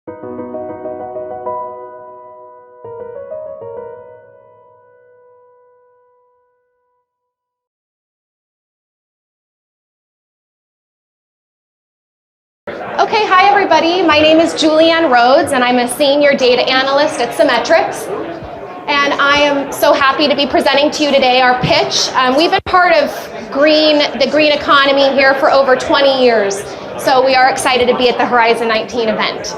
Okay, hi everybody. My name is Julianne Rhodes and I'm a senior data analyst at Infometrics. And I am so happy to be presenting to you today our pitch. We've been part of the green economy here for over 20 years. So we are excited to be at the Horizon19 event.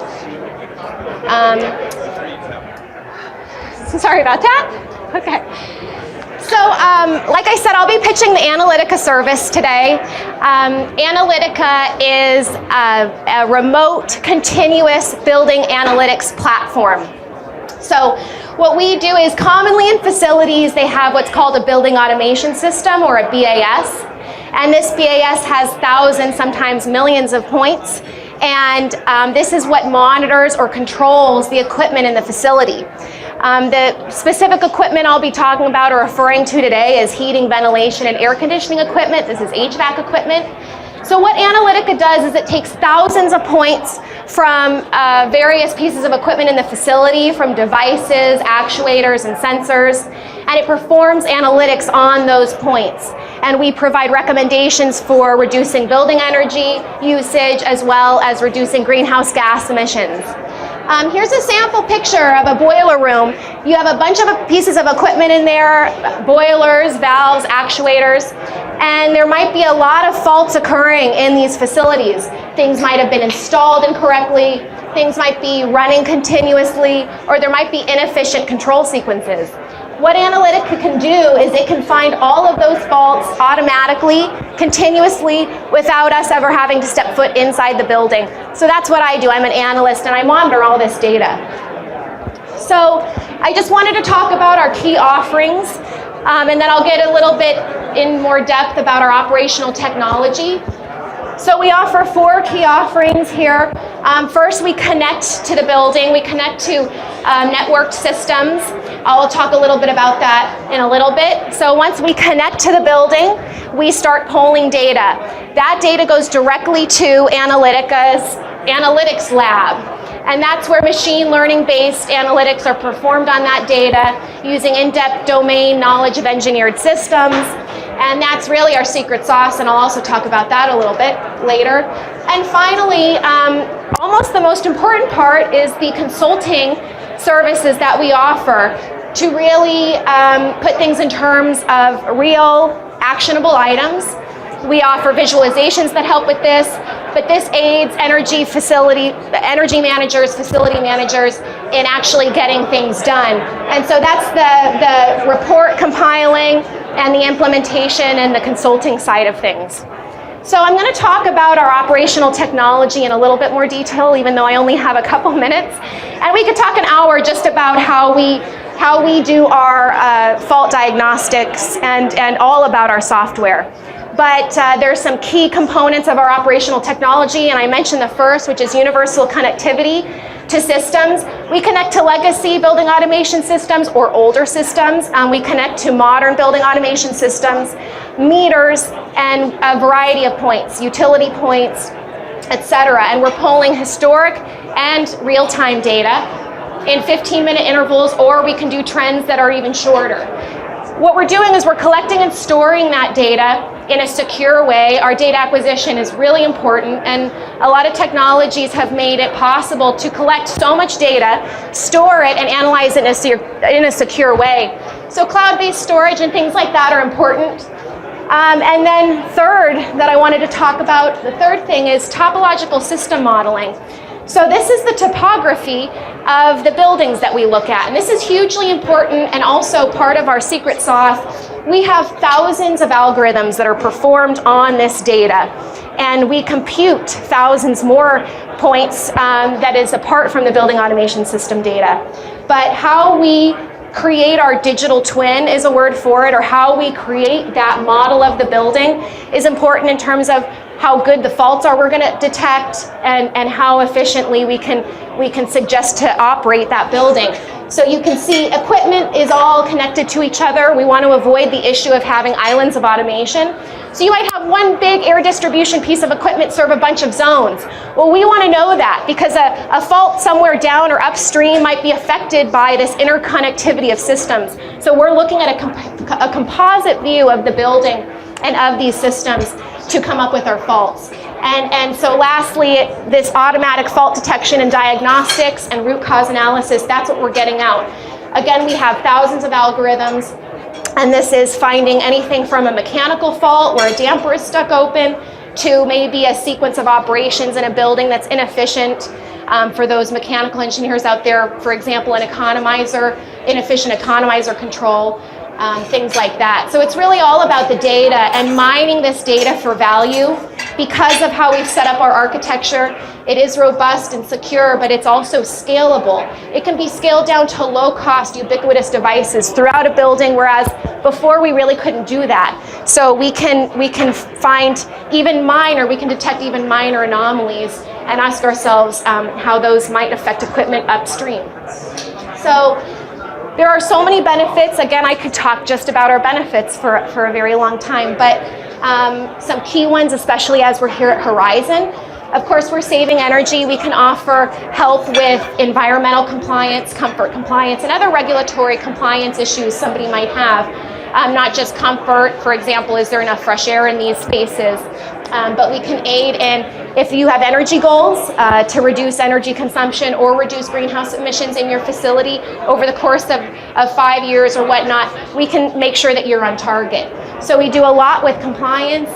Sorry about that. Okay. So, like I said, I'll be pitching the Analytika service today. Analytika is a remote, continuous building analytics platform. So, what we do is commonly in facilities, they have what's called a building automation system, or a BAS. And this BAS has thousands, sometimes millions of points. And this is what monitors or controls the equipment in the facility. The specific equipment I'll be talking about or referring to today is heating, ventilation, and air conditioning equipment. This is HVAC equipment. So what Analytika does is it takes thousands of points from various pieces of equipment in the facility, from devices, actuators, and sensors, and it performs analytics on those points. And we provide recommendations for reducing building energy usage as well as reducing greenhouse gas emissions. Here's a sample picture of a boiler room. You have a bunch of pieces of equipment in there, boilers, valves, actuators, and there might be a lot of faults occurring in these facilities. Things might have been installed incorrectly, things might be running continuously, or there might be inefficient control sequences. What Analytica can do is it can find all of those faults automatically, continuously, without us ever having to step foot inside the building. So that's what I do. I'm an analyst and I monitor all this data. So I just wanted to talk about our key offerings, and then I'll get a little bit in more depth about our operational technology. So we offer 4 key offerings here. First, we connect to the building. We connect to networked systems. I'll talk a little bit about that in a little bit. So once we connect to the building, we start polling data. That data goes directly to Analytika's analytics lab. And that's where machine learning-based analytics are performed on that data using in-depth domain knowledge of engineered systems. And that's really our secret sauce, and I'll also talk about that a little bit later. And finally, almost the most important part is the consulting services that we offer to really put things in terms of real actionable items. We offer visualizations that help with this, but this aids energy managers, facility managers in actually getting things done. And so that's the report compiling and the implementation and the consulting side of things. So I'm going to talk about our operational technology in a little bit more detail, even though I only have a couple minutes. And we could talk an hour just about how we do our fault diagnostics and all about our software. But there's some key components of our operational technology, and I mentioned the first, which is universal connectivity to systems. We connect to legacy building automation systems or older systems. We connect to modern building automation systems, meters, and a variety of points, utility points, etc. And we're pulling historic and real-time data in 15-minute intervals, or we can do trends that are even shorter. What we're doing is we're collecting and storing that data in a secure way. Our data acquisition is really important, and a lot of technologies have made it possible to collect so much data, store it, and analyze it in a secure way. So cloud-based storage and things like that are important. And then third that I wanted to talk about, the third thing is topological system modeling. So this is the topography of the buildings that we look at. And this is hugely important and also part of our secret sauce. We have thousands of algorithms that are performed on this data. And we compute thousands more points that is apart from the building automation system data. But how we create our digital twin is a word for it, or how we create that model of the building is important in terms of how good the faults are we're going to detect and how efficiently we can suggest to operate that building. So you can see equipment is all connected to each other. We want to avoid the issue of having islands of automation. So you might have one big air distribution piece of equipment serve a bunch of zones? Well, we want to know that because a fault somewhere down or upstream might be affected by this interconnectivity of systems. So we're looking at a composite view of the building and of these systems to come up with our faults. And so lastly, this automatic fault detection and diagnostics and root cause analysis, that's what we're getting out. Again, we have thousands of algorithms, and this is finding anything from a mechanical fault where a damper is stuck open to maybe a sequence of operations in a building that's inefficient. For those mechanical engineers out there, for example, inefficient economizer control, things like that. So it's really all about the data and mining this data for value. Because of how we've set up our architecture, it is robust and secure, but it's also scalable. It can be scaled down to low-cost, ubiquitous devices throughout a building, whereas before we really couldn't do that. So we can find even minor, we can detect even minor anomalies and ask ourselves how those might affect equipment upstream. So there are so many benefits. Again, I could talk just about our benefits for a very long time, but some key ones, especially as we're here at Horizon. Of course, we're saving energy. We can offer help with environmental compliance, comfort compliance, and other regulatory compliance issues somebody might have. Not just comfort, for example, is there enough fresh air in these spaces? But we can aid in, if you have energy goals to reduce energy consumption or reduce greenhouse emissions in your facility over the course of 5 years or whatnot, we can make sure that you're on target. So we do a lot with compliance.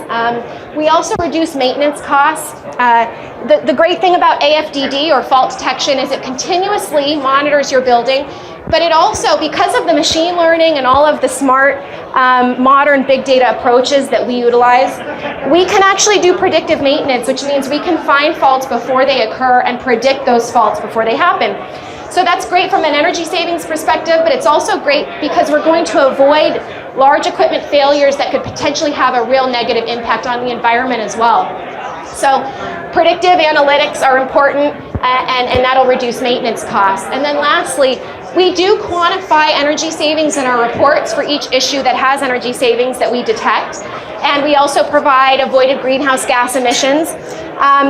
We also reduce maintenance costs. The great thing about AFDD, or fault detection, is it continuously monitors your building. But it also, because of the machine learning and all of the smart, modern big data approaches that we utilize, we can actually do predictive maintenance, which means we can find faults before they occur and predict those faults before they happen. So that's great from an energy savings perspective, but it's also great because we're going to avoid large equipment failures that could potentially have a real negative impact on the environment as well. So predictive analytics are important, and that'll reduce maintenance costs. And then lastly, we do quantify energy savings in our reports for each issue that has energy savings that we detect. And we also provide avoided greenhouse gas emissions.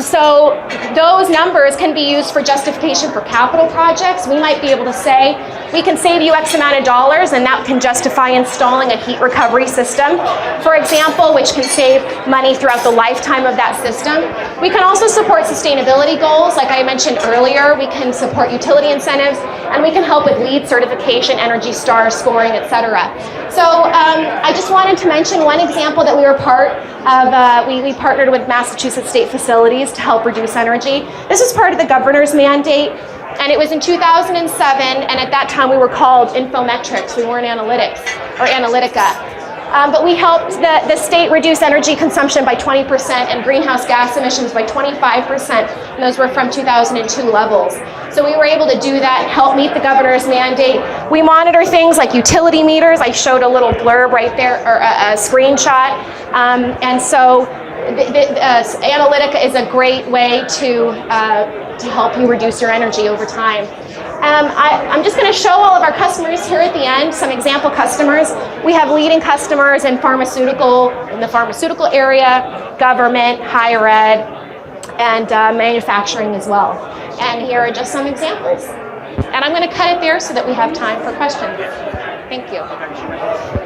So those numbers can be used for justification for capital projects. We might be able to say, we can save you X amount of dollars, and that can justify installing a heat recovery system, for example, which can save money throughout the lifetime of that system. We can also support sustainability goals. Like I mentioned earlier, we can support utility incentives, and we can help with LEED certification, Energy Star scoring, etc. So I just wanted to mention one example that we were part of. We partnered with Massachusetts State Facilities to help reduce energy. This was part of the governor's mandate, and it was in 2007, and at that time we were called Infometrics. We weren't Analytics or Analytika. But we helped the state reduce energy consumption by 20% and greenhouse gas emissions by 25%, and those were from 2002 levels. So we were able to do that and help meet the governor's mandate. We monitor things like utility meters. I showed a little blurb right there, or a screenshot. And so Analytica is a great way to help you reduce your energy over time. I'm just going to show all of our customers here at the end, some example customers. We have leading customers in the pharmaceutical area, government, higher ed, and manufacturing as well. And here are just some examples. And I'm going to cut it there so that we have time for questions. Thank you.